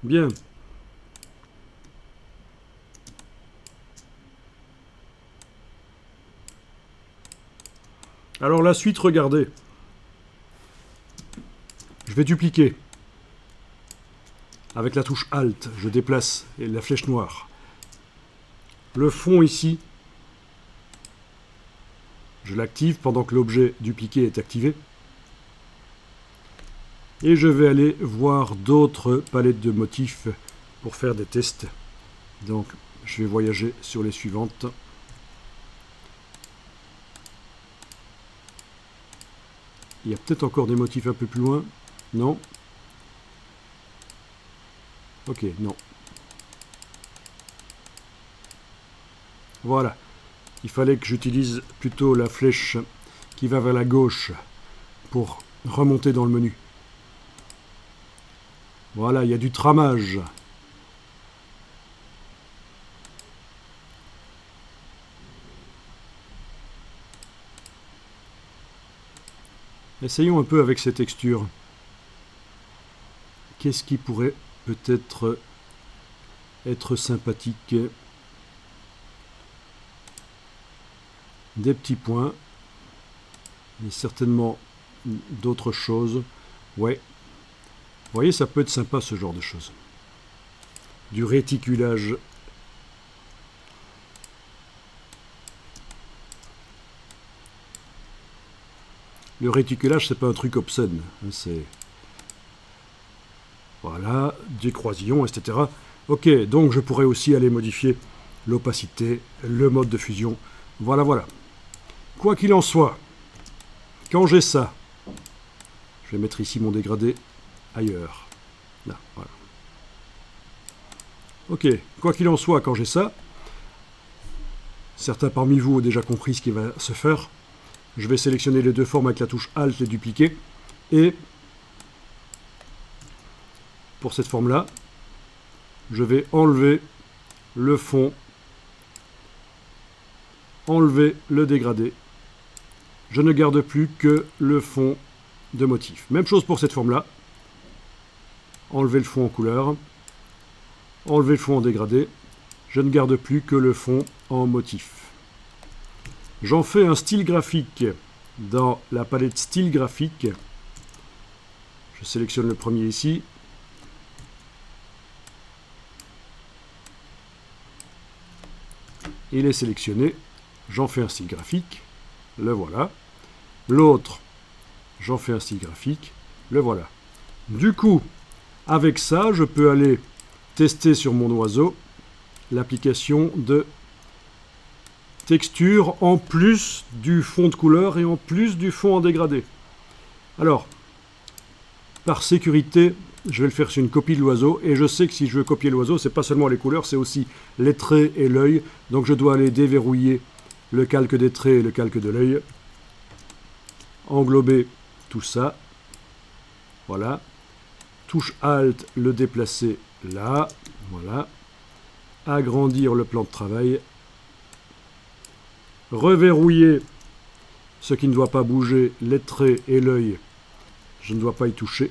Bien. Alors la suite, regardez. Je vais dupliquer. Avec la touche Alt, je déplace la flèche noire. Le fond ici, je l'active pendant que l'objet dupliqué est activé. Et je vais aller voir d'autres palettes de motifs pour faire des tests. Donc, je vais voyager sur les suivantes. Il y a peut-être encore des motifs un peu plus loin. Non. Ok, non. Voilà. Il fallait que j'utilise plutôt la flèche qui va vers la gauche pour remonter dans le menu. Voilà, il y a du tramage. Essayons un peu avec ces textures. Qu'est-ce qui pourrait peut-être être sympathique? Des petits points. Et certainement d'autres choses. Ouais. Vous voyez, ça peut être sympa ce genre de choses. Du réticulage. Le réticulage, c'est pas un truc obscène. C'est... Voilà, des croisillons, etc. Ok, donc je pourrais aussi aller modifier l'opacité, le mode de fusion. Voilà, voilà. Quoi qu'il en soit, quand j'ai ça, je vais mettre ici mon dégradé ailleurs. Là, voilà. Ok, quoi qu'il en soit, quand j'ai ça, certains parmi vous ont déjà compris ce qui va se faire. Je vais sélectionner les deux formes avec la touche Alt et dupliquer. Et pour cette forme-là, je vais enlever le fond, enlever le dégradé. Je ne garde plus que le fond de motif. Même chose pour cette forme-là. Enlever le fond en couleur, enlever le fond en dégradé. Je ne garde plus que le fond en motif. J'en fais un style graphique dans la palette style graphique. Je sélectionne le premier ici. Il est sélectionné. J'en fais un style graphique. Le voilà. L'autre, j'en fais un style graphique. Le voilà. Du coup, avec ça, je peux aller tester sur mon oiseau l'application de texture en plus du fond de couleur et en plus du fond en dégradé. Alors, par sécurité, je vais le faire sur une copie de l'oiseau et je sais que si je veux copier l'oiseau, c'est pas seulement les couleurs, c'est aussi les traits et l'œil. Donc je dois aller déverrouiller le calque des traits et le calque de l'œil. Englober tout ça. Voilà. Touche Alt, le déplacer là. Voilà. Agrandir le plan de travail. Reverrouiller ce qui ne doit pas bouger, les traits et l'œil. Je ne dois pas y toucher.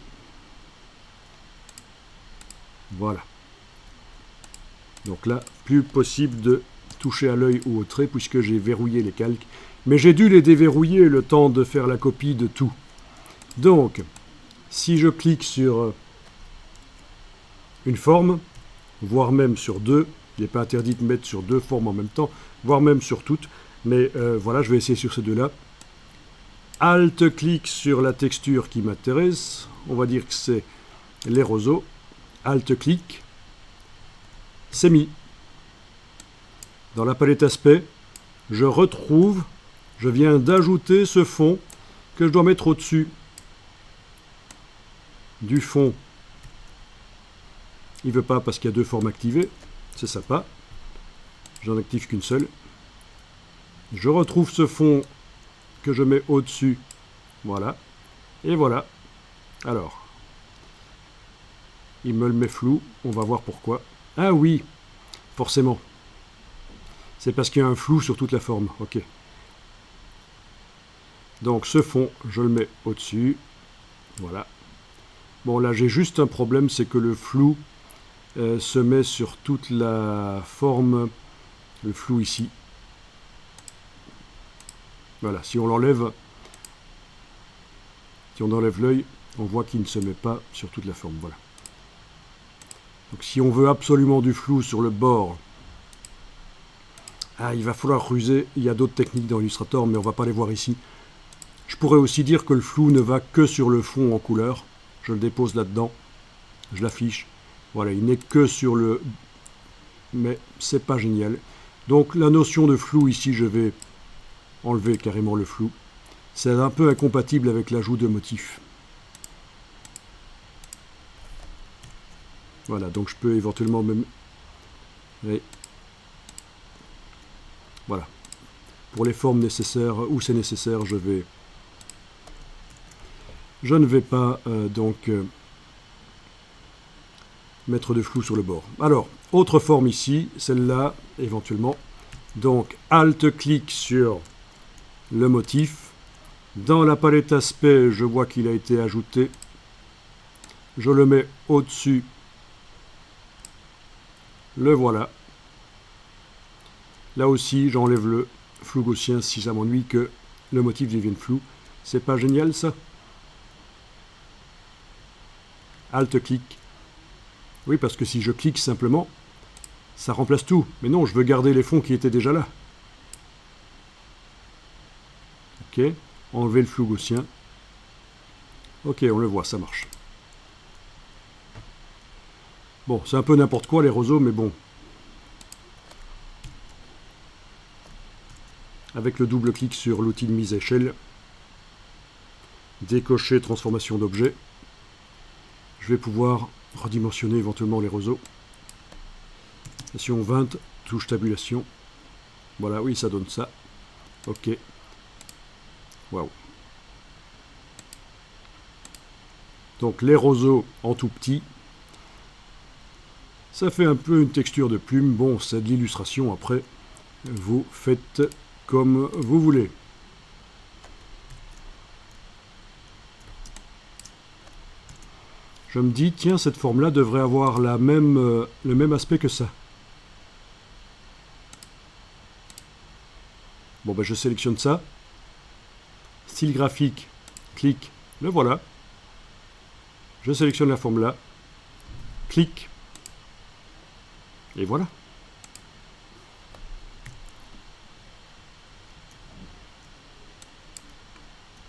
Voilà. Donc là, plus possible de toucher à l'œil ou au trait puisque j'ai verrouillé les calques. Mais j'ai dû les déverrouiller le temps de faire la copie de tout. Donc, si je clique sur une forme, voire même sur deux, il n'est pas interdit de mettre sur deux formes en même temps, voire même sur toutes, mais voilà, je vais essayer sur ces deux-là. Alt-clic sur la texture qui m'intéresse, on va dire que c'est les roseaux. Alt-clic, c'est mis. Dans la palette aspect, je retrouve, je viens d'ajouter ce fond que je dois mettre au-dessus du fond. Il ne veut pas parce qu'il y a deux formes activées, c'est sympa. J'en active qu'une seule. Je retrouve ce fond que je mets au-dessus. Voilà. Et voilà. Alors, il me le met flou. On va voir pourquoi. Ah oui, forcément. C'est parce qu'il y a un flou sur toute la forme. Ok. Donc ce fond, je le mets au-dessus. Voilà. Bon, là, j'ai juste un problème, c'est que le flou se met sur toute la forme, le flou ici. Voilà, si on l'enlève, si on enlève l'œil, on voit qu'il ne se met pas sur toute la forme. Voilà. Donc si on veut absolument du flou sur le bord, il va falloir ruser. Il y a d'autres techniques dans Illustrator, mais on ne va pas les voir ici. Je pourrais aussi dire que le flou ne va que sur le fond en couleur. Je le dépose là-dedans, je l'affiche. Voilà, il n'est que sur le... Mais c'est pas génial. Donc la notion de flou ici, je vais enlever carrément le flou. C'est un peu incompatible avec l'ajout de motifs. Voilà, donc je peux éventuellement même... Et voilà. Pour les formes nécessaires, où c'est nécessaire, je ne vais pas mettre de flou sur le bord. Alors, autre forme ici, celle-là, éventuellement. Donc, Alt-clic sur le motif. Dans la palette aspect, je vois qu'il a été ajouté. Je le mets au-dessus. Le voilà. Là aussi, j'enlève le flou gaussien si ça m'ennuie que le motif devienne flou. C'est pas génial ça? Alt-clic. Oui, parce que si je clique simplement, ça remplace tout. Mais non, je veux garder les fonds qui étaient déjà là. Ok, enlever le flou gaussien. Ok, on le voit, ça marche. Bon, c'est un peu n'importe quoi les roseaux, mais bon. Avec le double clic sur l'outil de mise à échelle, décocher transformation d'objet, je vais pouvoir redimensionner éventuellement les roseaux. Station 20, touche tabulation. Voilà, oui, ça donne ça. Ok. Waouh. Donc les roseaux en tout petit. Ça fait un peu une texture de plume. Bon, c'est de l'illustration. Après, vous faites comme vous voulez. Je me dis, tiens, cette forme-là devrait avoir le même aspect que ça. Bon, ben je sélectionne ça. Style graphique, clic, le voilà. Je sélectionne la forme là. Clic. Et voilà.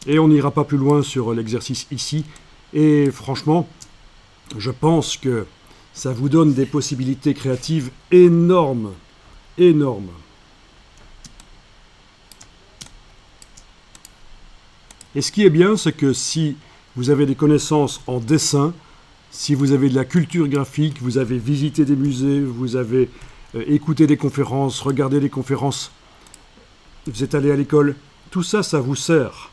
Et on n'ira pas plus loin sur l'exercice ici. Et franchement, je pense que ça vous donne des possibilités créatives énormes. Énormes. Et ce qui est bien, c'est que si vous avez des connaissances en dessin, si vous avez de la culture graphique, vous avez visité des musées, vous avez écouté des conférences, regardé des conférences, vous êtes allé à l'école, tout ça, ça vous sert.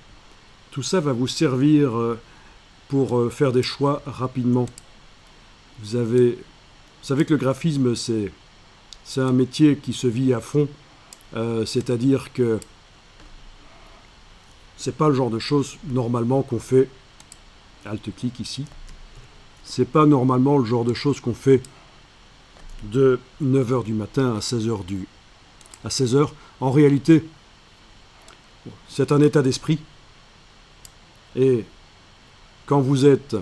Tout ça va vous servir pour faire des choix rapidement. Vous savez que le graphisme, c'est un métier qui se vit à fond. C'est-à-dire que c'est pas le genre de choses normalement qu'on fait. Alt-clic ici. C'est pas normalement le genre de choses qu'on fait de 9h du matin à 16h. En réalité, c'est un état d'esprit. Et quand vous êtes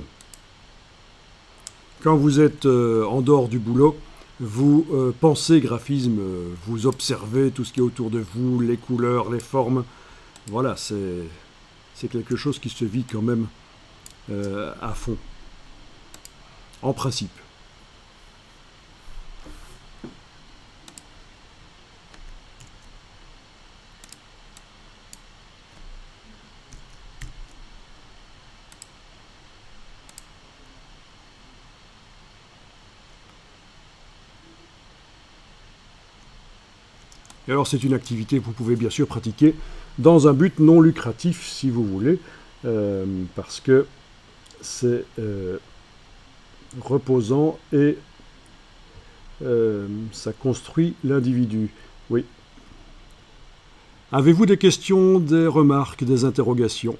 en dehors du boulot, vous pensez graphisme, vous observez tout ce qui est autour de vous, les couleurs, les formes. Voilà, c'est quelque chose qui se vit quand même à fond, en principe. Et alors c'est une activité que vous pouvez bien sûr pratiquer dans un but non lucratif si vous voulez, parce que c'est reposant et ça construit l'individu. Oui. Avez-vous des questions, des remarques, des interrogations ?